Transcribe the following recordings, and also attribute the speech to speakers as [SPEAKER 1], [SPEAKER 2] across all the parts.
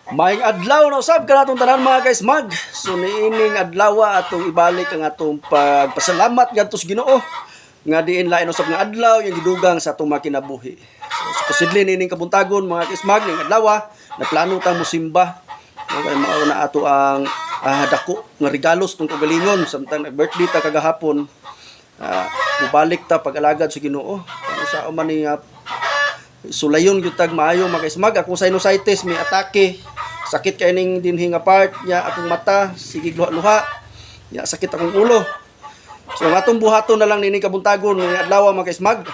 [SPEAKER 1] Maayong adlaw na usab kanatong tanan mga kaismag. So niining adlaw atong ibalik ang atong pagpasalamat ngadto sa Ginoo nga diin lain usab nga adlaw yung gidugang sa atong makinabuhi. So posible niining kabuntagon mga kaismag ning adlaw na plano tang mosimba. Okay, mao na ato ang dako nga regalos tong kagalingon samtang birthday ta kagahapon. Mubalik ta pag-alagad sa Ginoo. Sa man ni sulayon gyud tag maayo mga kaismag. Akong sinusitis may atake. Sakit kay ning dinhi nga part nya akong mata, sige luha-luha. Ya sakit akong ulo. So atong buhaton na lang nini kabuntagon ng adlaw mga kaismag.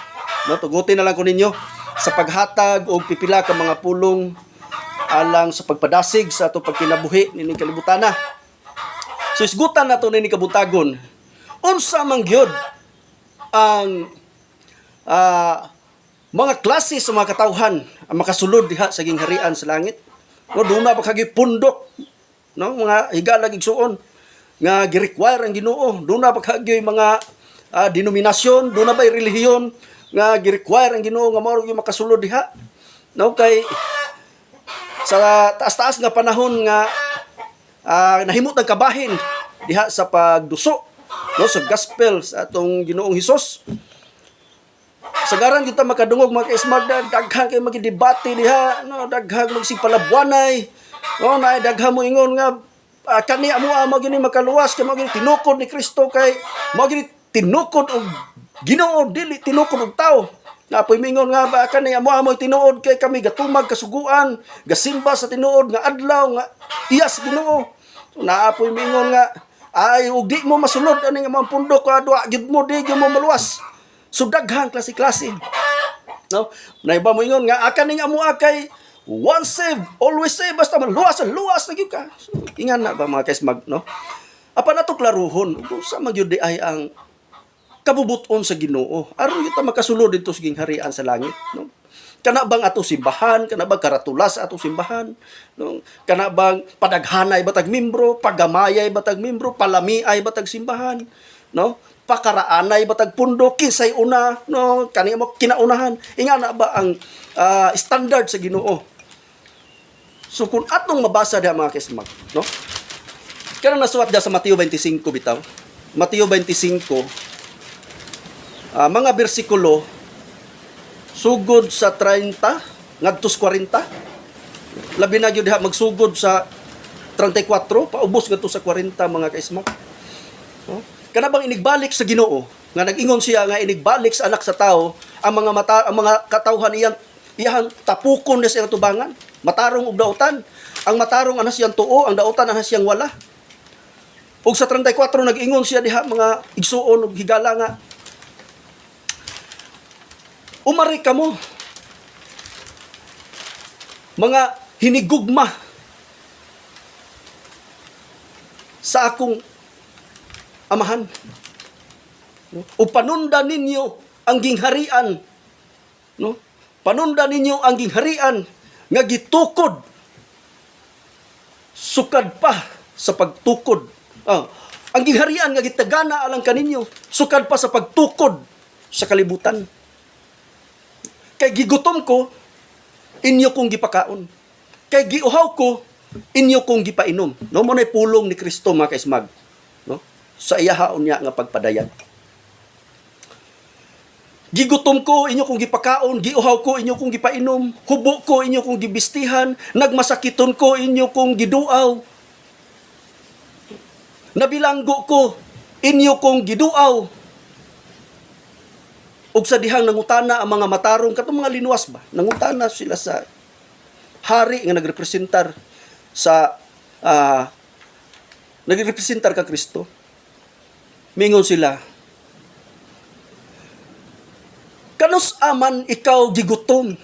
[SPEAKER 1] No, tugutin na lang ko ninyo sa paghatag og pipila ka mga pulong alang sa pagpadasig sa atong pagkinabuhi nini kalibutan na. So isgutan nato nini kabuntagon. Unsa man gyud ang mga klase sa mga katawhan ang makasulod diha sa gingharian sa langit. No, doon na pagkagi pundok, no, mga higalag igsuon nga gi-require ang Ginoo. Doon na pagkagi mga denominasyon, doon na ba relihiyon nga gi-require ang Ginoo nga mao gyud makasulod diha. No, kay sa taas-taas nga panahon nga nahimot ang kabahin diha sa pagduso, no, sa gospel sa atong Ginoong Hesus. Sagaran kita makadungog mga kaismag daghang kay magidebate diha, no, daghang magsipalabwanay, no, na daghang mo ingon nga kani amo gini makaluwas kay mo gini tinukod ni Kristo kay mo gini tinukod og Ginoo dili tinukod og tao. Napoy mingon nga ba kani amo tinuod kay kami gatumag kasuguan, gasimba sa tinuod nga adlaw nga iyas Ginoo. So naapoy mingon nga ay ug di mo masulod ani nga mga pundok adwa gid mo di gyud mo maluwas. So daghang klase-klase. No? Naiba mo ingon nga akaning amo kay once saved, always saved basta man luwas na gyud ka. So, ingan na ba mga kaismag, no? Apan nato klaruhon kung sa magyud di ay ang kabubuton sa Ginoo. Aron kita makasulod dito sa gingharian sa langit, no? Kana bang ato simbahan, kana bang karatulas ato simbahan, no? Kana bang padaghanay batag membro, pagamayay batag membro, palamiay batag simbahan, no? Pakaraanay batag pundo kinsay una, no, kani mo kinaunahan inga na ba ang standard sa Ginoo. So kung atong mabasa diha mga kaismag, no, kanang nasuwat diha sa Mateo 25 bitaw, Mateo 25 mga bersikulo sugod sa 30 ngadto sa 40, labi na gyud diha magsugod sa 34 paubos ngadto sa 40 mga kaismag, no? Kana bang inigbalik sa Ginoo nga nag-ingon siya nga inigbalik sa anak sa tao ang mga katawhan iyang tapukon na siyang tubangan, matarong og dautan, ang matarong anas siyang tuo, ang dautan anas siyang wala. Ug sa 34 nag-ingon siya diha mga igsuon ug higala nga umari kamo mga hinigugma sa akong amahan, no? O panunda ninyo ang gingharian, no? Panunda ninyo ang gingharian nga gitukod sukad pa sa pagtukod. Ang gingharian nga gitagana alang kaninyo sukad pa sa pagtukod sa kalibutan. Kay gigutom ko, inyo kong gipakaon. Kay giuhaw ko, inyo kong gipainom. No, mo nay pulong ni Kristo mga kaismag, no? Sa iyahaon niya nga pagpadayag. Gigutom ko, inyo kong gipakaon, giuhaw ko, inyo kong gipainom, hubo ko, inyo kong gibistihan, nagmasakiton ko, inyo kong giduaw, nabilanggo ko, inyo kong giduaw, ug sa dihang nangutana ang mga matarong, katong mga linuwas ba, nangutana sila sa hari nga nagrepresentar sa nagrepresentar ka Kristo. Mingon sila, kanus aman ikaw gigutom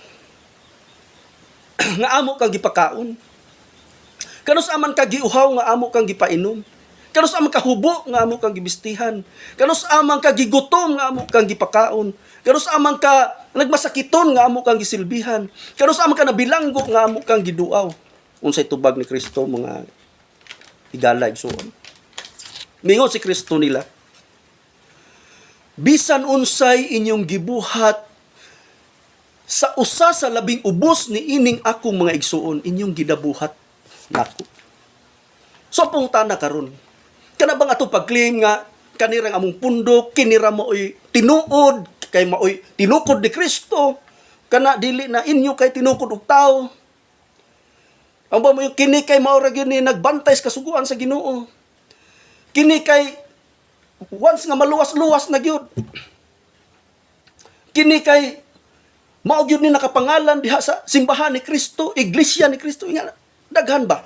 [SPEAKER 1] nga amo kang gipakaon, kanus aman ka giuhaw nga amo kang gipainom, kanus aman ka hubo nga amo kang gibistihan, kanus aman ka gigutom nga amo kang gipakaon, kanus aman ka nagmasakiton nga amo kang gisilbihan, kanus aman ka nabilanggo nga amo kang giduaw. Unsay tubag ni Kristo mga higala igsuon. Mingon si Kristo nila, bisan unsay inyong gibuhat sa usa sa labing ubos ni ining akong mga igsuon, inyong gidabuhat. Naku. So punta na karon. Kana bang ato pag-claim nga kanirang among pundok, kinira maoy tinuod, kay maoy tinukod ni Kristo, kana dili na inyo kay tinukod og tao. Ang ba mo yung kini kay maura gyud ni nagbantay sa kasuguan sa Ginoo. Kini kay once nga maluwas-luwas na gyud. Kini kay mao gyud ni nakapangalan diha sa simbahan ni Kristo, iglesia ni Kristo, nga daghan ba?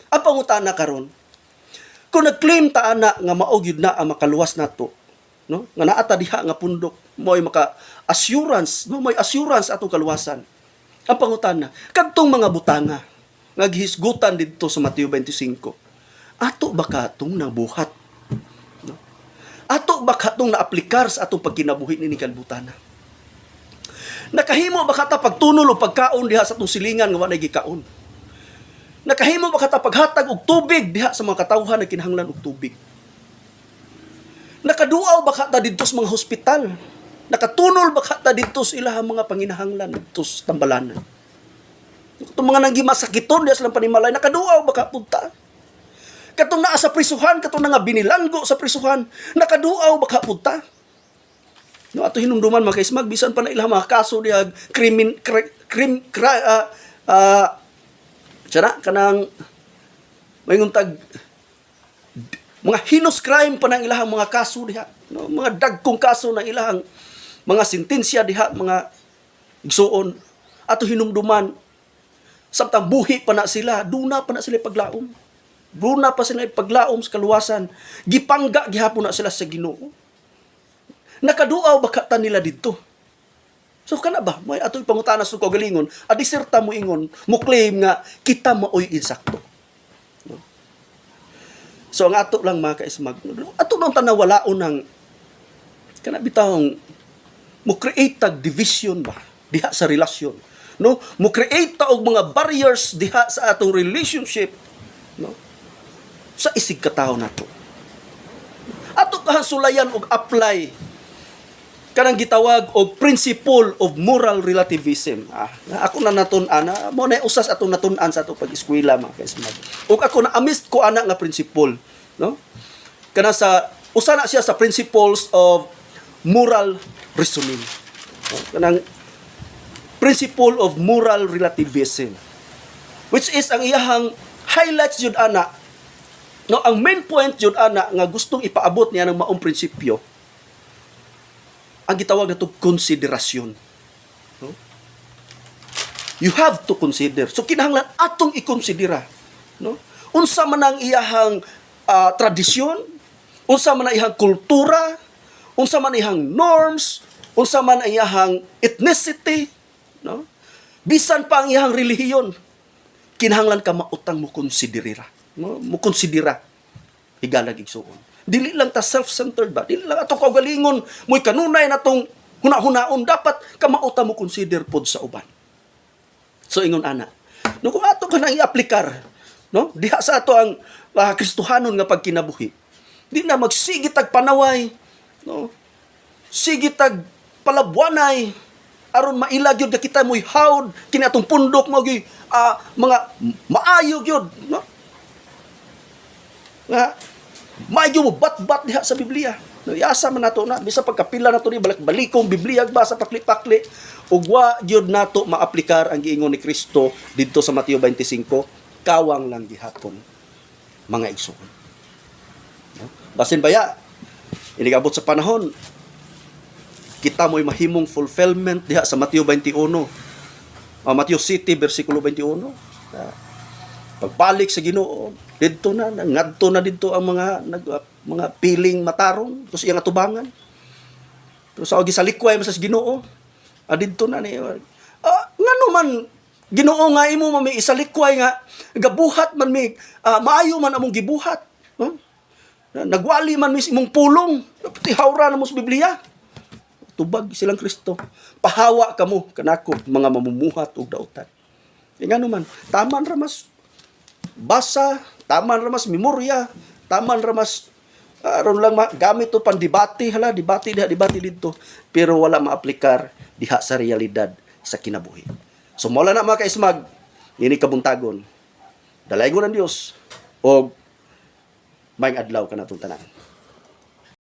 [SPEAKER 1] Ang pangutana karon, kung nag-claim ta ana nga mao gyud na ang makaluwas nato, no? Nga naata diha nga pundok, mo'y maka assurance, no? Mo'y assurance atong kaluwasan. Ang pangutana, kadtong mga butanga nga gihisgutan didto sa Mateo 25. Ato ba katong nabuhat? No? Ato ba katong naaplikar sa atong pagkinabuhi ni kalbutana? Nakahimo ba kata pagtunol o pagkaon diha sa atong silingan nga walay gikaon? Nakahimo ba kata paghatag og tubig diha sa mga katawhan na kinahanglan og tubig? Nakaduaw ba kata didto sa mga hospital? Nakatunol ba kata dito sa ilahang mga panginahanglan dito sa tambalanan? Itong mga nanggimasakiton diya silang panimalay, nakaduaw ba ka punta? Katong naa sa prisuhan, katong nga binilanggo sa prisuhan, nakaduaw ba ka punta? No, ato hinumduman mga kaismag, bisan pa na ilang mga kaso diya, kanang mayuntag mga heinous crime pa ng ilahang mga kaso diha, no? Mga dagkong kaso ng ilahang mga sentensya diha, mga igsuon, ato hinumduman, samtang buhi pa na sila, duna pa na sila paglaom. Duna pa sila paglaom sa kaluwasan. Gipangga gihapon na sila sa Ginoo. Nakaduaw ba kata nila dito? So kana ba, may ato'y pangutana sa kagalingon, adiserta mo ingon, mo claim nga kita maoy insakto. No? So ang ato lang mga kaismag, ato nang tanawalaon ng kana bitawng mo create tag division ba diha sa relasyon, no? Mo create ta og mga barriers diha sa atong relationship, no? Sa isig katawo nato. Ato kahasulayan og apply kanang gitawag og principle of moral relativism. Ako na natun-an, mo na usas atong natun-an sa atong pag-eskwela mga kaismag. Ug ako na amist ko ana nga principle, no? Kana sa usa na siya sa principles of moral reasoning. Kanang principle of moral relativism, which is ang iyahang highlights jud ana, no, ang main point jud ana nga gustong ipaabot niya ng maong prinsipyo, ang gitawag nato konsiderasyon. No? You have to consider. So kinahanglan atong ikonsidera, no? Unsa man ang iyahang tradisyon, unsa man ang iyahang kultura, unsa man iyang norms, unsa man ang iyahang ethnicity, no? Bisan pa ang iyahang relihiyon, kinahanglan ka mautang mo konsidera, no? Mo konsidera higalag igsuon. Dili lang ta self-centered ba? Dili lang ato kaugalingon, mo'y kanunay natong huna-hunaon, dapat ka mautang mo consider pod sa uban. So ingon ana, no, kung ato ka nang i-aplikar, no? Diha sa ato ang Kristohanon nga pagkinabuhi, di na magsigit ag panaway, no? Sige tag palabwanay aron mailag gyud kita mo'y hawd kini atong pundok mo gyud mga maayo gyud, no? Nga maayo mo bat-bat diha sa Biblia. No, iasa man nato na bisa pagkapila nato ni balik-balikong Biblia ba sa pakli-pakli ug wa gyud nato maaplikar ang giingon ni Kristo didto sa Mateo 25, kawang lang gihapon mga igsoon. No? Basin baya inigabot sa panahon kita mo'y mahimong fulfillment diha sa Mateo 21. Mateo City, versikulo 21. Pagbalik sa Ginoo, dito na, ngadto na dito ang mga piling matarong, tapos iyang atubangan. Pero sa gisalikway sa Ginoo, dito na niya. Nga naman, Ginoo nga imo may isalikway nga, gabuhat man may, maayo man among gibuhat. Nagwali man may imong pulong, pati hawra na mo sa Biblia. Tubag silang Kristo. Pahawa kamo kanako mga mamumuhat ug dautan. Nga naman, taman ramas basa, taman ramas memorya, taman ramas aron lang gamit to pandibati, hala debate dito, pero wala maaplikar diha sa realidad sa kinabuhi. So mao na mga kaismag, ini kabuntagon. Dalaygon ang Dios o may adlaw kanatong tanan.